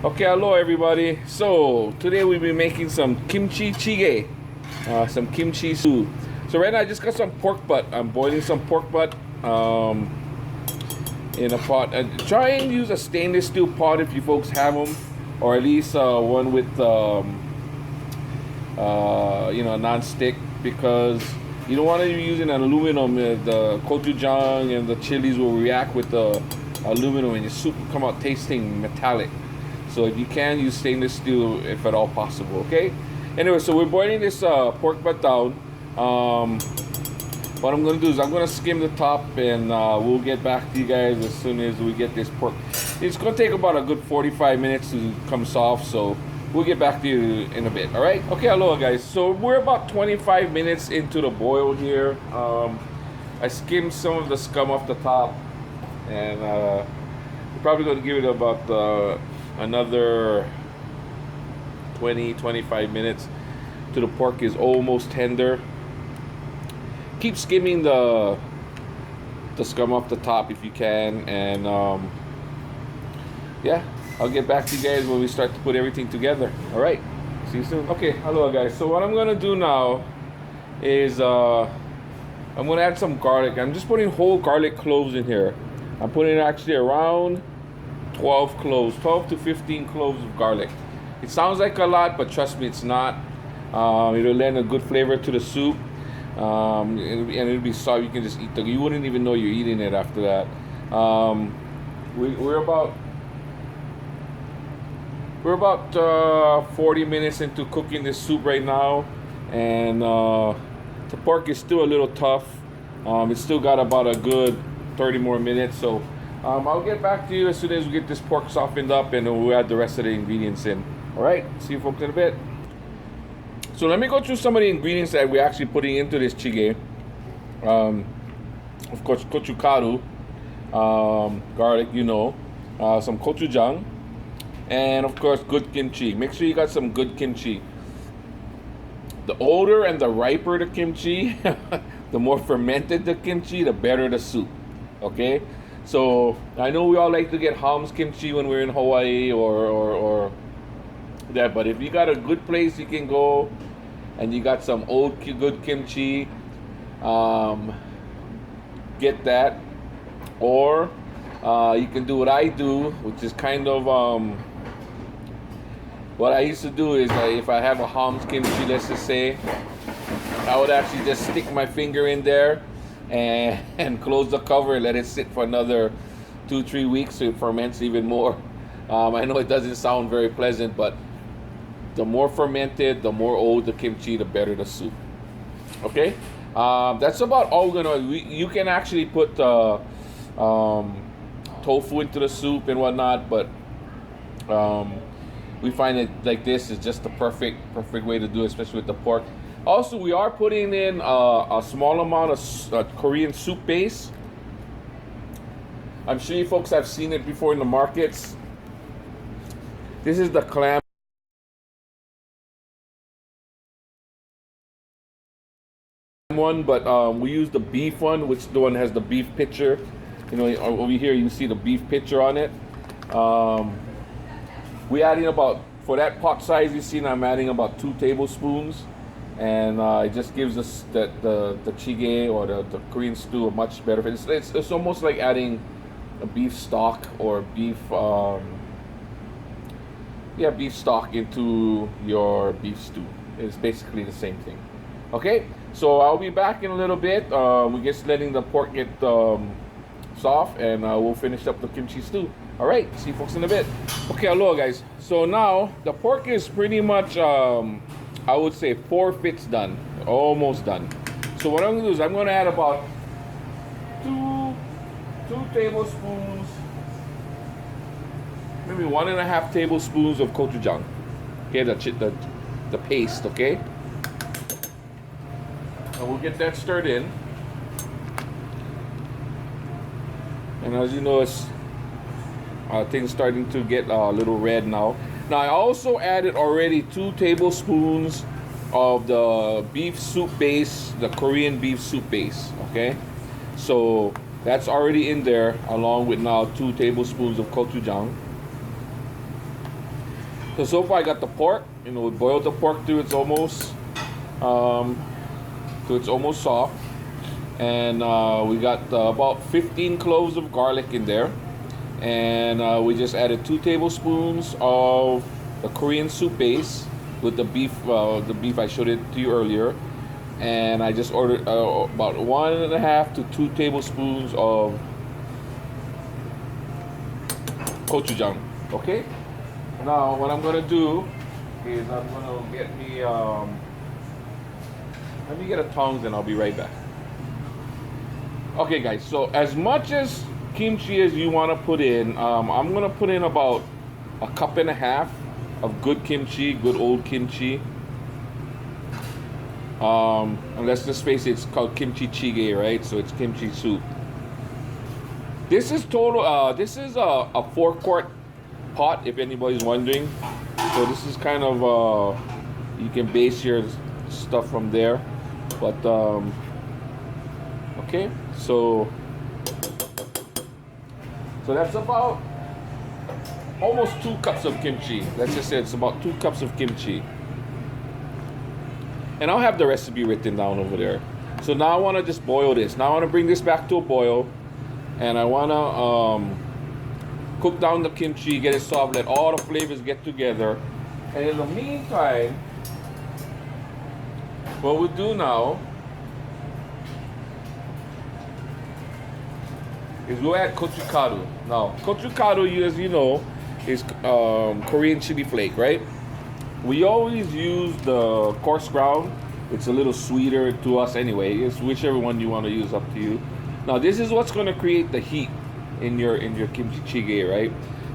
Okay, hello everybody. So today we'll be making some kimchi jjigae, some kimchi soup. So right now I just got some pork butt. I'm boiling some pork butt in a pot. Try and use a stainless steel pot if you folks have them, or at least one with non-stick, because you don't want to be using an aluminum. The gochujang and the chilies will react with the aluminum, and your soup will come out tasting metallic. So if you can, use stainless steel if at all possible, okay? Anyway, so we're boiling this pork butt down. What I'm gonna do is I'm gonna skim the top, and we'll get back to you guys as soon as we get this pork. It's gonna take about a good 45 minutes to come soft, so we'll get back to you in a bit, all right? Okay, aloha guys. So we're about 25 minutes into the boil here. I skimmed some of the scum off the top, and we're probably gonna give it about another 20-25 minutes till the pork is almost tender. Keep skimming the scum off the top if you can, and yeah, I'll get back to you guys when we start to put everything together. All right, see you soon. Okay, hello guys. So what I'm gonna do now is I'm gonna add some garlic. I'm just putting whole garlic cloves in here. I'm putting actually around 12 to 15 cloves of garlic. It sounds like a lot, but trust me, it's not. It'll lend a good flavor to the soup, and it'll be soft. You can just eat you wouldn't even know you're eating it after that. We're about 40 minutes into cooking this soup right now, and the pork is still a little tough. It's still got about a good 30 more minutes, so I'll get back to you as soon as we get this pork softened up, and we'll add the rest of the ingredients in. All right, see you folks in a bit. So let me go through some of the ingredients that we're actually putting into this jjigae. Of course, gochugaru, garlic, some gochujang, and of course, good kimchi. Make sure you got some good kimchi. The older and the riper the kimchi, the more fermented the kimchi, the better the soup. Okay? So I know we all like to get Ham's kimchi when we're in Hawaii or that, but if you got a good place you can go and you got some old good kimchi, get that. Or you can do what I do, which is kind of what I used to do is if I have a Ham's kimchi, let's just say, I would actually just stick my finger in there and close the cover and let it sit for another 2-3 weeks so it ferments even more. I know it doesn't sound very pleasant, but the more fermented, the more old the kimchi, the better the soup. Okay, that's about all we're gonna. You can actually put tofu into the soup and whatnot, but we find it like this is just the perfect way to do it, especially with the pork. Also, we are putting in a small amount of Korean soup base. I'm sure you folks have seen it before in the markets. This is the clam one, but we use the beef one, which the one has the beef picture. Over here you see the beef picture on it. We're adding about, for that pot size you see, I'm adding about 2 tablespoons. And it just gives us the jjigae or the Korean stew a much better fit. It's almost like adding a beef stock or beef stock into your beef stew. It's basically the same thing. Okay, so I'll be back in a little bit. We're just letting the pork get soft, and we'll finish up the kimchi stew. All right, see you folks in a bit. Okay, aloha guys. So now the pork is pretty much I would say 4/5 done, almost done. So what I'm gonna do is I'm gonna add about two tablespoons, maybe 1.5 tablespoons of gochujang. Okay, the paste. Okay, and we'll get that stirred in. And as you know, it's things starting to get a little red now. Now I also added already 2 tablespoons of the beef soup base, the Korean beef soup base. Okay, so that's already in there, along with now 2 tablespoons of gochujang. So far I got the pork. You know, we boiled the pork till it's almost um, soft, and we got about 15 cloves of garlic in there, and we just added 2 tablespoons of the Korean soup base with the beef. The beef I showed it to you earlier, and I just ordered about 1.5 to 2 tablespoons of gochujang. Okay. Now what I'm gonna do is I'm gonna get me let me get a tongs and I'll be right back. Okay, guys. So as much as kimchi as you want to put in, I'm gonna put in about 1.5 cups of good kimchi, good old kimchi. And let's just face it, it's called Kimchi Jjigae, right? So it's kimchi soup. This is total. This is a 4-quart pot, if anybody's wondering. So this is kind of you can base your stuff from there, but okay. So that's about almost 2 cups of kimchi. Let's just say it's about 2 cups of kimchi. And I'll have the recipe written down over there. So now I want to just boil this. Now I want to bring this back to a boil, and I want to cook down the kimchi, get it soft, let all the flavors get together. And in the meantime, what we'll do now is we'll add gochugaru. Now, gochugaru, as you know, is Korean chili flake, right? We always use the coarse ground. It's a little sweeter to us anyway. It's whichever one you want to use, up to you. Now, this is what's going to create the heat in your kimchi jjigae, right?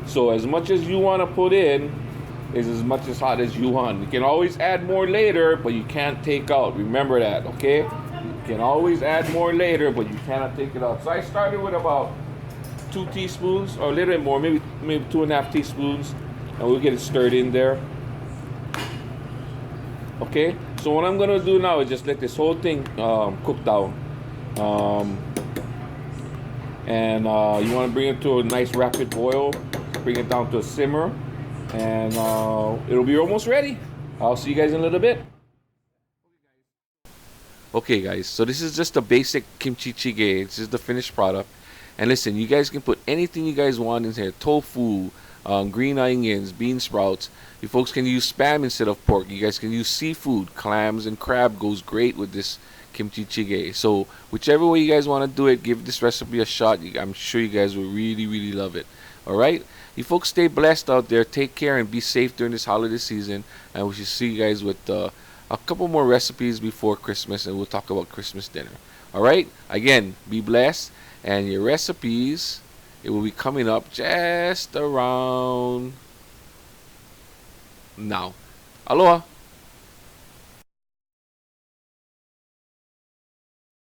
So as much as you want to put in is as much as hot as you want. You can always add more later, but you can't take out. Remember that, okay? You can always add more later, but you cannot take it out. So I started with about 2 teaspoons, or a little bit more, maybe 2.5 teaspoons, and we'll get it stirred in there. Okay, so what I'm gonna do now is just let this whole thing cook down, and you want to bring it to a nice rapid boil. Bring it down to a simmer, and it'll be almost ready. I'll see you guys in a little bit. Okay, guys, so this is just a basic kimchi jjigae. This is the finished product. And listen, you guys can put anything you guys want in here: tofu, green onions, bean sprouts. You folks can use spam instead of pork. You guys can use seafood. Clams and crab goes great with this kimchi jjigae. So whichever way you guys want to do it, give this recipe a shot. I'm sure you guys will really, really love it. All right? You folks stay blessed out there. Take care and be safe during this holiday season. And we should see you guys with a couple more recipes before Christmas, and we'll talk about Christmas dinner. All right? Again, be blessed. And your recipes, it will be coming up just around now. Aloha.